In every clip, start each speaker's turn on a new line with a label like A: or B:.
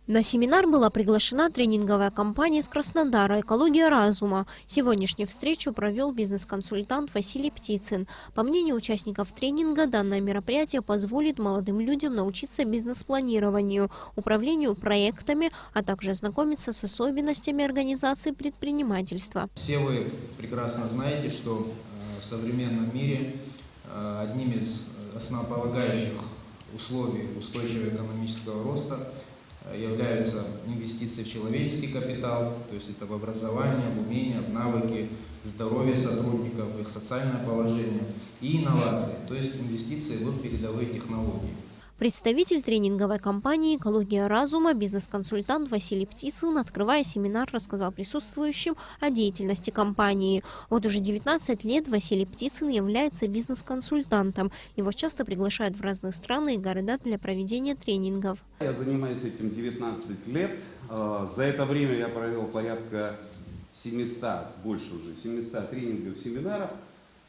A: На семинар была приглашена тренинговая компания из Краснодара «Экология разума». Сегодняшнюю встречу провел бизнес-консультант Василий Птицын. По мнению участников тренинга, данное мероприятие позволит молодым людям научиться бизнес-планированию, управлению проектами, а также ознакомиться с особенностями организации предпринимательства.
B: Все вы прекрасно знаете, что в современном мире одним из основополагающих условий устойчивого экономического роста являются инвестиции в человеческий капитал, то есть это в образование, в умения, в навыки, в здоровье сотрудников, в их социальное положение и инновации, то есть инвестиции в передовые технологии.
A: Представитель тренинговой компании «Экология разума», бизнес-консультант Василий Птицын, открывая семинар, рассказал присутствующим о деятельности компании. Вот уже 19 лет Василий Птицын является бизнес-консультантом. Его часто приглашают в разные страны и города для проведения тренингов.
C: Я занимаюсь этим 19 лет. За это время я провел порядка 700, больше уже, 700 тренингов, семинаров,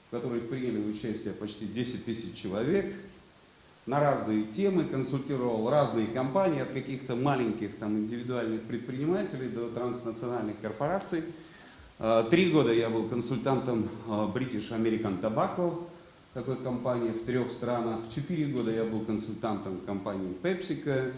C: в которых приняли участие почти 10 тысяч человек. На разные темы, консультировал разные компании, от каких-то маленьких индивидуальных предпринимателей до транснациональных корпораций. 3 года я был консультантом British American Tobacco, такой компании в 3 странах. 4 года я был консультантом компании PepsiCo,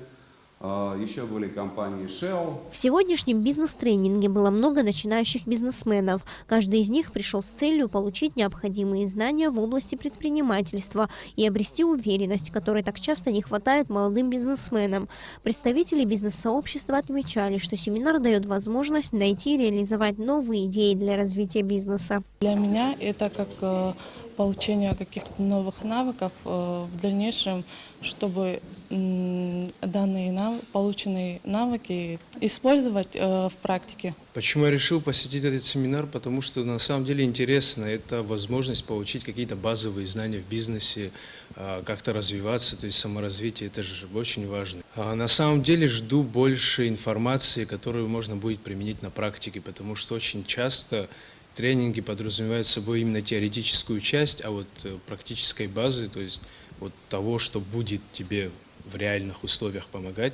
C: еще были компании Shell.
A: В сегодняшнем бизнес-тренинге было много начинающих бизнесменов. Каждый из них пришел с целью получить необходимые знания в области предпринимательства и обрести уверенность, которой так часто не хватает молодым бизнесменам. Представители бизнес-сообщества отмечали, что семинар дает возможность найти и реализовать новые идеи для развития бизнеса.
D: Для меня это как получение каких-то новых навыков в дальнейшем, чтобы данные полученные навыки использовать в практике.
E: Почему я решил посетить этот семинар? Потому что на самом деле интересно. Это возможность получить какие-то базовые знания в бизнесе, как-то развиваться, то есть саморазвитие, это же очень важно. На самом деле жду больше информации, которую можно будет применить на практике, потому что очень часто тренинги подразумевают собой именно теоретическую часть, а вот практической базы, то есть вот того, что будет тебе в реальных условиях помогать,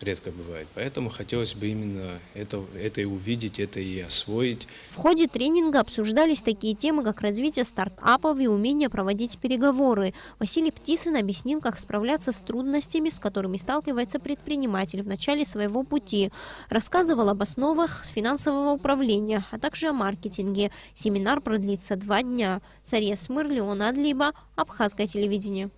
E: редко бывает. Поэтому хотелось бы именно это и увидеть, это и освоить.
A: В ходе тренинга обсуждались такие темы, как развитие стартапов и умение проводить переговоры. Василий Птицын объяснил, как справляться с трудностями, с которыми сталкивается предприниматель в начале своего пути. Рассказывал об основах финансового управления, а также о маркетинге. Семинар продлится 2 дня. Сария Смыр, Леон Адлиба, Абхазское телевидение.